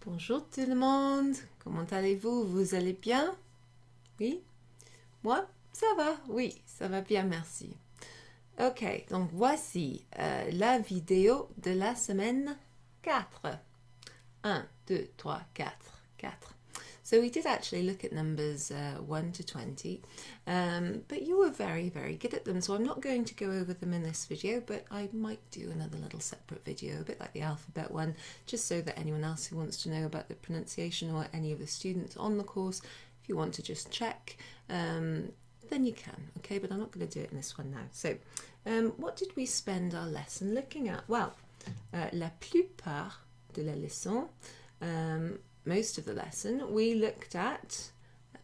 Bonjour tout le monde, comment allez-vous? Vous allez bien? Oui? Moi, ça va, oui, ça va bien, merci. Ok, donc voici la vidéo de la semaine 4. 1, 2, 3, 4, 4. So we did actually look at numbers 1 to 20, but you were very, very good at them. So I'm not going to go over them in this video, but I might do another little separate video, a bit like the alphabet one, just so that anyone else who wants to know about the pronunciation or any of the students on the course, if you want to just check, then you can, okay? But I'm not going to do it in this one now. So what did we spend our lesson looking at? Well, la plupart de la leçon, most of the lesson, we looked at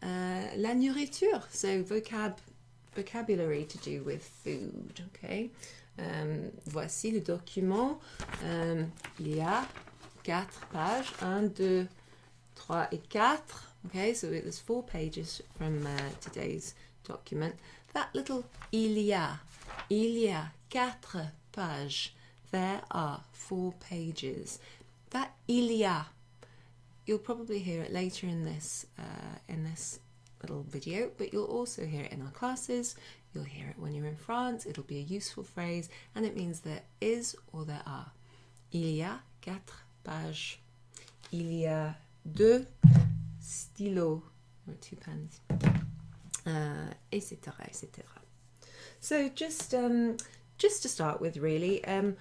la nourriture, so vocabulary to do with food, okay? Voici le document. Il y a 4 pages, 1, 2, 3 et 4, okay? So there's 4 pages from today's document. That little il y a 4 pages. There are 4 pages. That il y a, you'll probably hear it later in this little video, but you'll also hear it in our classes. You'll hear it when you're in France. It'll be a useful phrase, and it means there is or there are. Il y a 4 pages. Il y a 2 stylos, or 2 pens, etc., etc. So just to start with, really, I'm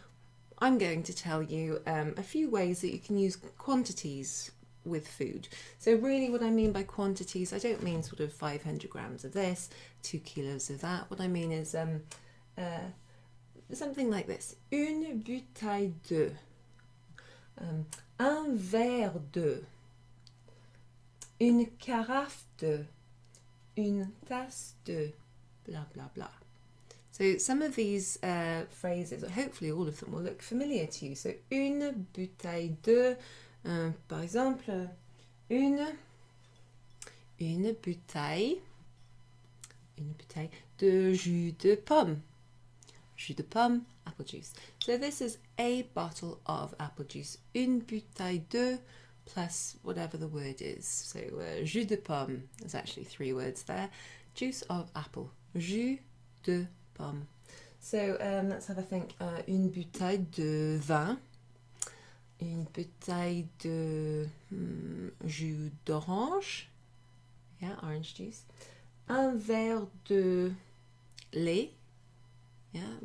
going to tell you a few ways that you can use quantities with food. So really what I mean by quantities, I don't mean sort of 500 grams of this, 2 kilos of that. What I mean is something like this. Une bouteille de, un verre de, une carafe de, une tasse de, blah, blah, blah. So some of these phrases, hopefully all of them will look familiar to you. So une bouteille de, par exemple, une bouteille de jus de pomme. Jus de pomme, apple juice. So this is a bottle of apple juice. Une bouteille de plus whatever the word is. So jus de pomme, there's actually 3 words there. Juice of apple. Jus de pomme. So let's have a think. Une bouteille de vin. Une bouteille de jus d'orange. Yeah, orange juice. Un verre de lait. Yeah,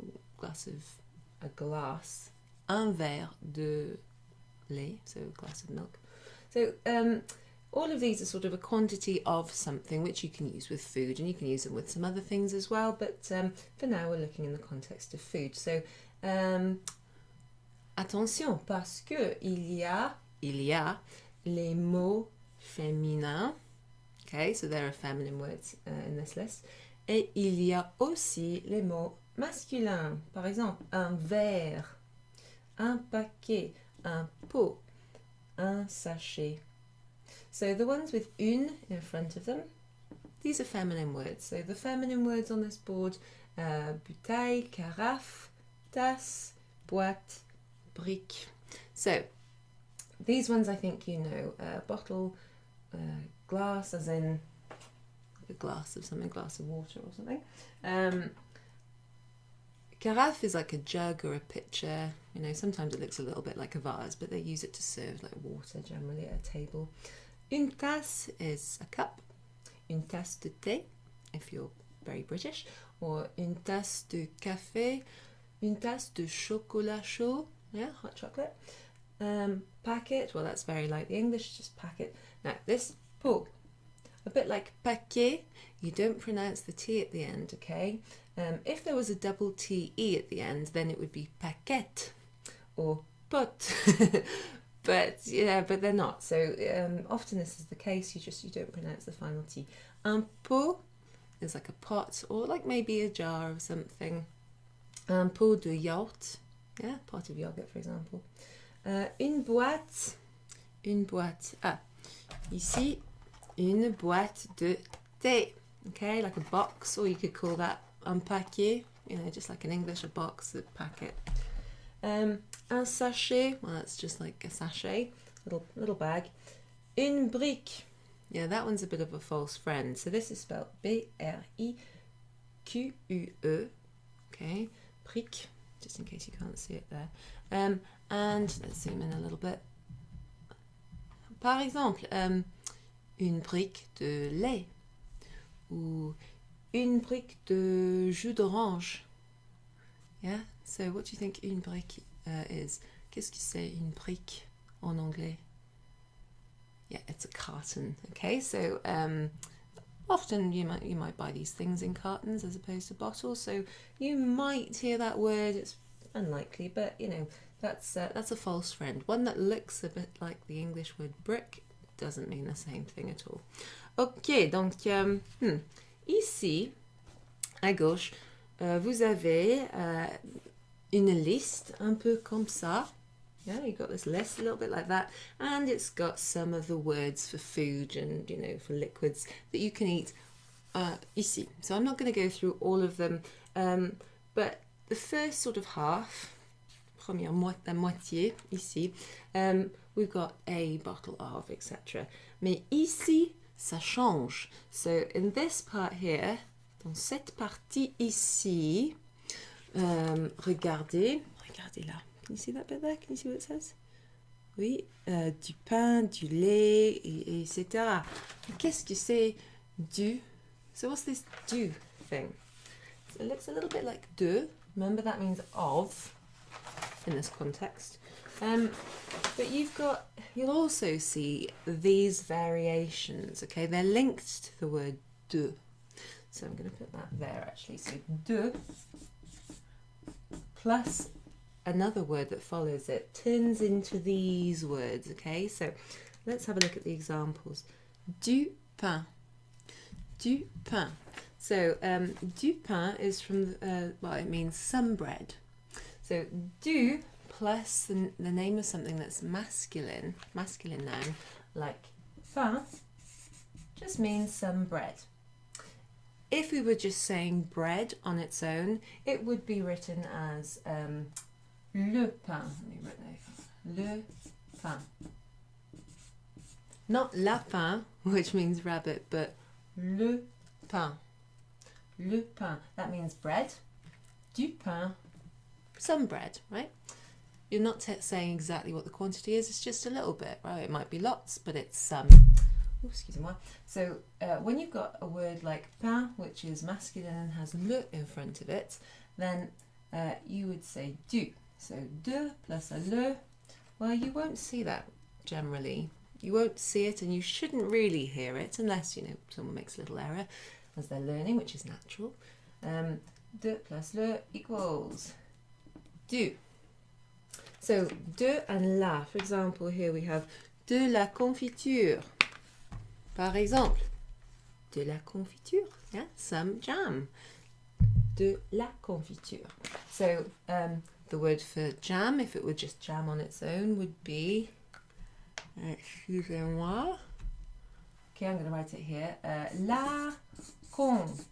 a glass. Un verre de lait, so a glass of milk. So all of these are sort of a quantity of something which you can use with food, and you can use them with some other things as well, but for now we're looking in the context of food. So attention, parce que il y a les mots féminins. Okay, so there are feminine words in this list. Et il y a aussi les mots masculins. Par exemple, un verre, un paquet, un pot, un sachet. So the ones with une in front of them, these are feminine words. So the feminine words on this board, bouteille, carafe, tasse, boîte, brique. So these ones I think you know. Bottle, glass, as in a glass of something, glass of water or something. Carafe is like a jug or a pitcher. You know, sometimes it looks a little bit like a vase, but they use it to serve like water generally at a table. Une tasse is a cup. Une tasse de thé, if you're very British, or une tasse de café. Une tasse de chocolat chaud, yeah, hot chocolate. Packet, well, that's very like the English, just packet. Now this pot, a bit like paquet, you don't pronounce the T at the end, okay? If there was a double T-E at the end, then it would be paquet or pot. But they're not. So often this is the case. You don't pronounce the final T. Un pot is like a pot, or like maybe a jar of something. Un pot de yaourt, yeah, pot of yogurt, for example. Une boîte. Ah, ici, une boîte de thé. Okay, like a box, or you could call that un paquet. You know, just like in English, a box, a packet. Un sachet, well, that's just like a sachet, little bag. Une brique. Yeah, that one's a bit of a false friend. So this is spelled B-R-I-Q-U-E. Okay, brique, just in case you can't see it there. And let's zoom in a little bit. Par exemple, une brique de lait ou une brique de jus d'orange. Yeah, so what do you think une brique is? Qu'est-ce que c'est une brique en anglais? Yeah, it's a carton. Okay, so often you might buy these things in cartons as opposed to bottles, so you might hear that word. It's unlikely, but you know, that's a false friend. One that looks a bit like the English word brick doesn't mean the same thing at all. Ok, donc ici à gauche vous avez une liste un peu comme ça. Yeah, you've got this list a little bit like that, and it's got some of the words for food and, you know, for liquids that you can eat ici. So I'm not going to go through all of them, but the first sort of half, la moitié ici, we've got a bottle of, etc. Mais ici, ça change. So in this part here, dans cette partie ici, regardez là. Can you see that bit there? Can you see what it says? Oui, du pain, du lait, etc. Qu'est-ce que c'est du? So what's this du thing? So it looks a little bit like de. Remember, that means of in this context. But you'll also see these variations, okay? They're linked to the word de. So I'm going to put that there actually. So de plus another word that follows it turns into these words, okay? So let's have a look at the examples. Du pain. Du pain. So du pain is from, well, it means some bread. So du plus the name of something that's masculine noun, like pain, just means some bread. If we were just saying bread on its own, it would be written as le pain. Let me write that. Le pain. Not lapin, which means rabbit, but le pain. Le pain. That means bread. Du pain. Some bread, right? You're not saying exactly what the quantity is, it's just a little bit, right? It might be lots, but it's some. Oh, excuse me. So when you've got a word like pain, which is masculine and has le in front of it, then you would say du. So de plus a le. Well, you won't see that generally. You won't see it, and you shouldn't really hear it unless, you know, someone makes a little error as they're learning, which is natural. De plus le equals du. So de and la, for example, here we have de la confiture. Par exemple, de la confiture, yeah, some jam. De la confiture. So the word for jam, if it were just jam on its own, would be, excusez-moi, okay, I'm going to write it here, la confiture.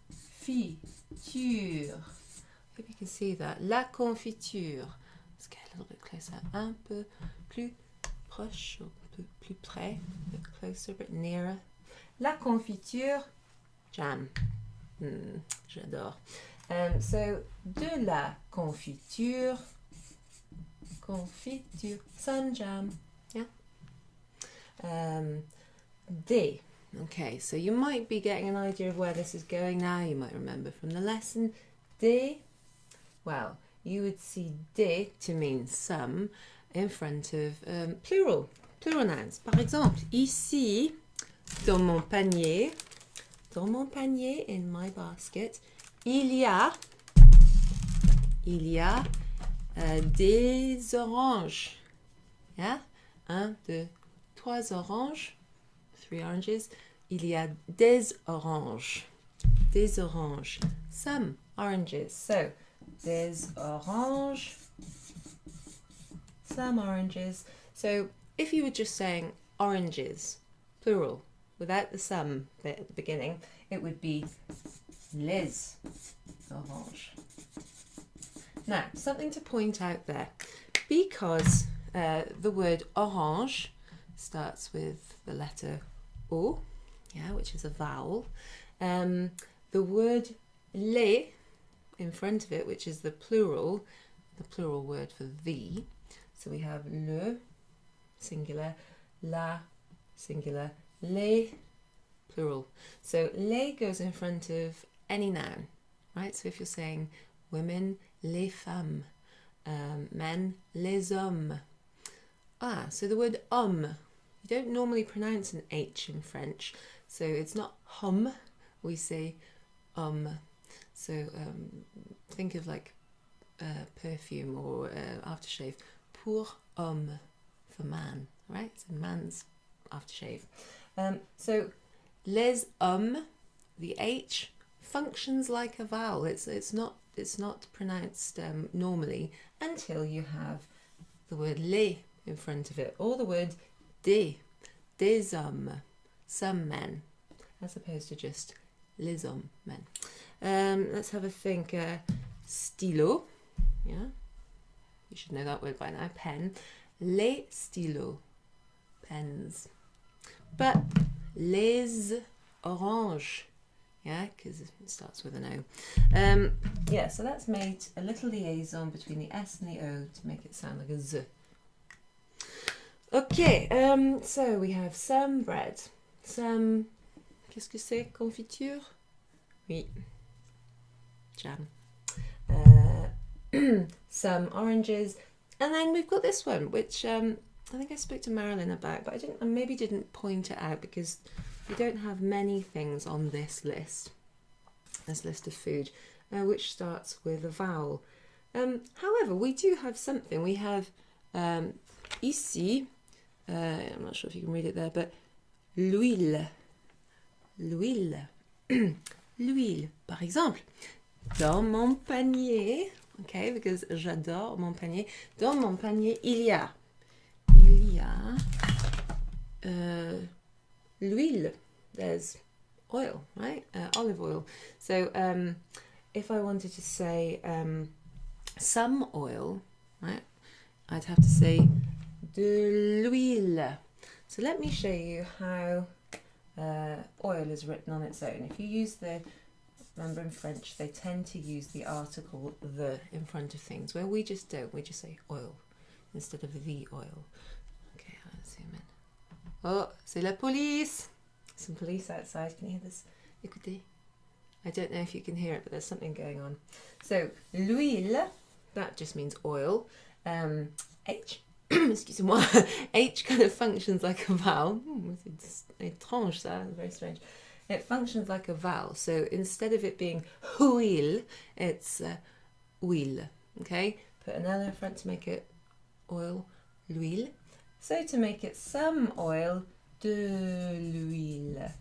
Hope you can see that. La confiture. Let's get a little bit closer. Un peu plus proche, un peu plus près, a bit closer, a bit nearer. La confiture, jam. J'adore. So, de la confiture, some jam. Yeah. Des. Okay, so you might be getting an idea of where this is going now. You might remember from the lesson. Des, well, you would see des to mean some in front of plural nouns. Par exemple, ici, dans mon panier, in my basket, il y a des oranges. Yeah? 1, 2, 3 oranges. 3 oranges. Il y a des oranges. Des oranges. Some oranges. So, des oranges. Some oranges. So, if you were just saying oranges, plural, without the some bit at the beginning, it would be les oranges. Now, something to point out there. Because the word orange starts with the letter O, yeah, which is a vowel. The word les in front of it, which is the plural word for the. So we have le, singular, la, singular, les, plural. So les goes in front of any noun, right? So if you're saying women, les femmes, men, les hommes. So the word homme, you don't normally pronounce an H in French. So it's not homme, we say homme. So think of like perfume or aftershave. Pour homme, for man, right? So man's aftershave. So les hommes, the H functions like a vowel. It's not pronounced normally until you have the word les in front of it, or the word des hommes, some men, as opposed to just les hommes, men. Let's have a think. Stylo, yeah, you should know that word by now. Pen, les stylos, pens. But les oranges, yeah, because it starts with an O. Yeah, so that's made a little liaison between the S and the O to make it sound like a Z. Okay, so we have some bread, some, qu'est-ce que c'est, confiture? Oui, jam. Some oranges, and then we've got this one, which I think I spoke to Marilyn about, but I maybe didn't point it out because we don't have many things on this list of food, which starts with a vowel. However, we do have something. We have ici, I'm not sure if you can read it there, but l'huile, l'huile, par exemple, dans mon panier, okay, because j'adore mon panier, dans mon panier il y a l'huile, there's oil, right? Olive oil. So if I wanted to say some oil, right, I'd have to say de l'huile. So let me show you how oil is written on its own. If you use remember in French, they tend to use the article the in front of things, where we just don't. We just say oil instead of the oil. Okay, I'll zoom in. Oh, c'est la police. Some police outside. Can you hear this? Écoutez. I don't know if you can hear it, but there's something going on. So, l'huile, that just means oil. H, excusez-moi, H kind of functions like a vowel. It's étrange, ça, very strange. It functions like a vowel. So instead of it being huile, it's huile. Okay? Put an L in front to make it oil, l'huile. So to make it some oil, de l'huile.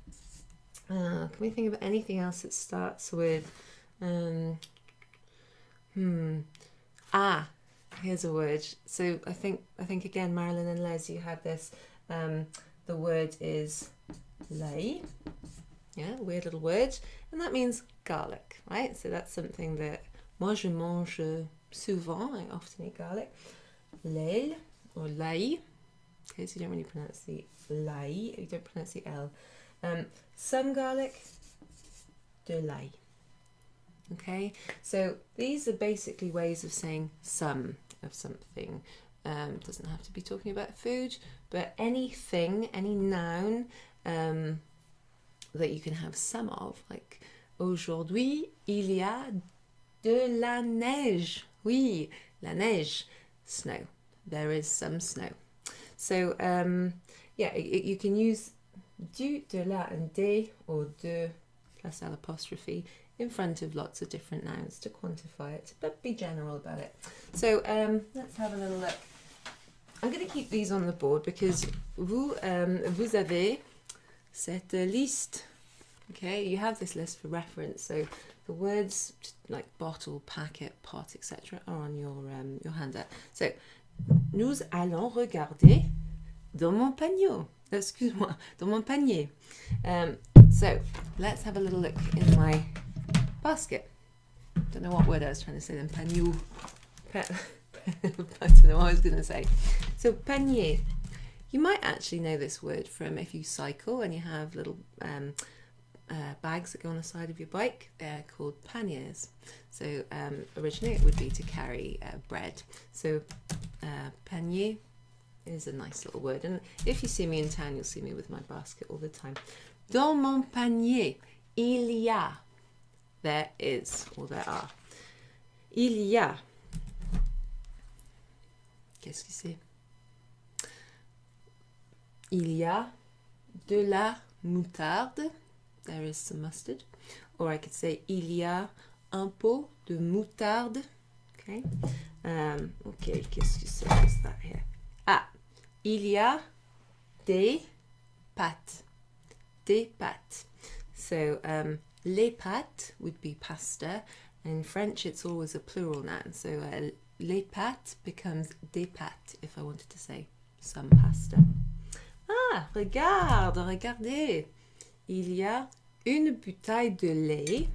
Can we think of anything else that starts with here's a word. So I think again, Marilyn and Les, you had this. The word is l'ail. Yeah, weird little word, and that means garlic, right? So that's something that moi je mange souvent. I often eat garlic. L'ail or l'ail. Okay, so you don't really pronounce the l'ail. You don't pronounce the L. Some garlic, de l'ail. Okay, so these are basically ways of saying some of something. Doesn't have to be talking about food, but anything, any noun that you can have some of, like aujourd'hui il y a de la neige. Oui, la neige, snow. There is some snow. So yeah, you can use du, de la, and des, or de plus à l'apostrophe in front of lots of different nouns to quantify it, but be general about it. So let's have a little look. I'm going to keep these on the board because vous avez cette liste. Okay, you have this list for reference. So the words like bottle, packet, pot, etc. are on your handout. So nous allons regarder dans mon panier. Excuse-moi, dans mon panier. So let's have a little look in my basket. Don't know what word I was trying to say then. Panier. I don't know what I was going to say. So panier. You might actually know this word from if you cycle and you have little bags that go on the side of your bike. They're called panniers. So originally it would be to carry bread. So panier is a nice little word. And if you see me in town, you'll see me with my basket all the time. Dans mon panier, il y a. There is, or there are. Il y a. Qu'est-ce que c'est? Il y a de la moutarde. There is some mustard. Or I could say, il y a un pot de moutarde. Okay. Okay, qu'est-ce que c'est? What's that here? Ah, il y a des pâtes. Des pâtes. So, les pâtes would be pasta. In French, it's always a plural noun. So, les pâtes becomes des pâtes if I wanted to say some pasta. Ah, regarde, regardez. Il y a une bouteille de lait.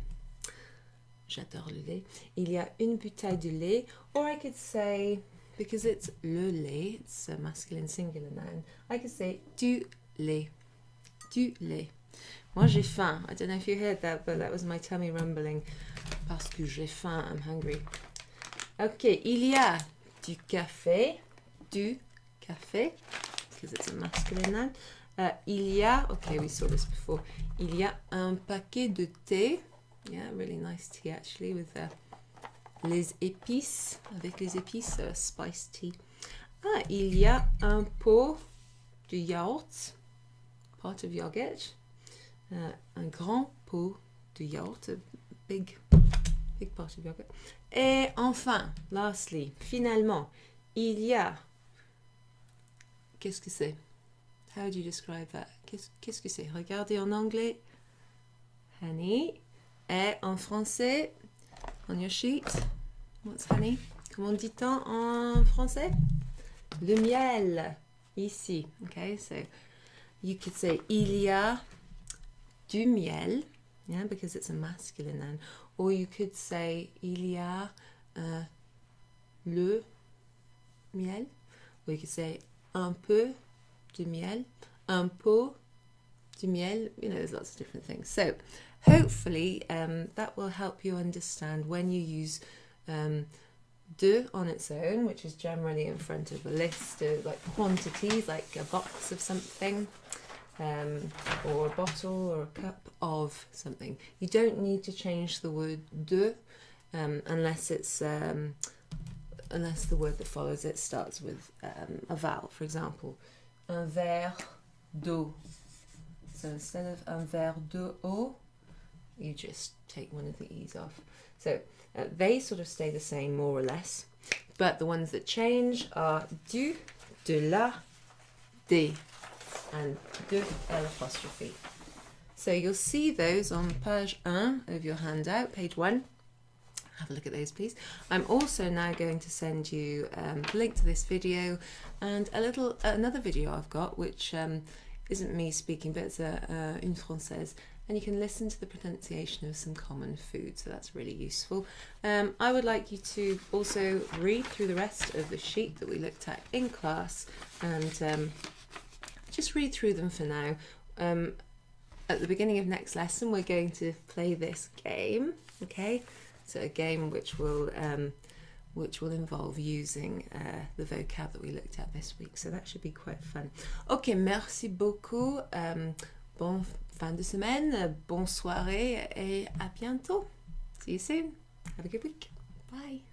J'adore le lait. Il y a une bouteille de lait. Or I could say, because it's le lait, it's a masculine singular noun, I could say du lait. Du lait. Moi, j'ai faim. I don't know if you heard that, but that was my tummy rumbling. Parce que j'ai faim, I'm hungry. Okay, il y a du café. Du café. Because it's a masculine noun. Il y a, okay, we saw this before. Il y a un paquet de thé. Yeah, really nice tea actually with les épices, avec les épices, spiced tea. Ah, il y a un pot de yaourt, pot of yogurt. Un grand pot de yaourt, a big pot of yogurt. Et enfin, lastly, finalement, il y a, qu'est-ce que c'est? How would you describe that? Qu'est-ce que c'est? Regardez en anglais. Honey. Et en français, on your sheet. What's honey? Comment dit-on en français? Le miel. Ici. Okay, so you could say il y a du miel. Yeah, because it's a masculine noun. Or you could say il y a le miel. Or you could say un peu de miel, un pot de miel. You know, there's lots of different things. So hopefully that will help you understand when you use de on its own, which is generally in front of a list of like quantities, like a box of something, or a bottle or a cup of something. You don't need to change the word de unless it's unless the word that follows it starts with a vowel. For example, un verre d'eau. So instead of un verre d'eau, you just take one of the E's off. So they sort of stay the same more or less, but the ones that change are du, de la, des, and de l'apostrophe. So you'll see those on page 1 of your handout, page 1. Have a look at those, please. I'm also now going to send you the link to this video and another video I've got, which isn't me speaking, but it's une française, and you can listen to the pronunciation of some common food, so that's really useful. I would like you to also read through the rest of the sheet that we looked at in class, and just read through them for now. At the beginning of next lesson, we're going to play this game, okay? So a game which will involve using the vocab that we looked at this week. So that should be quite fun. Okay, merci beaucoup. Bon fin de semaine, bonne soirée, et à bientôt. See you soon. Have a good week. Bye.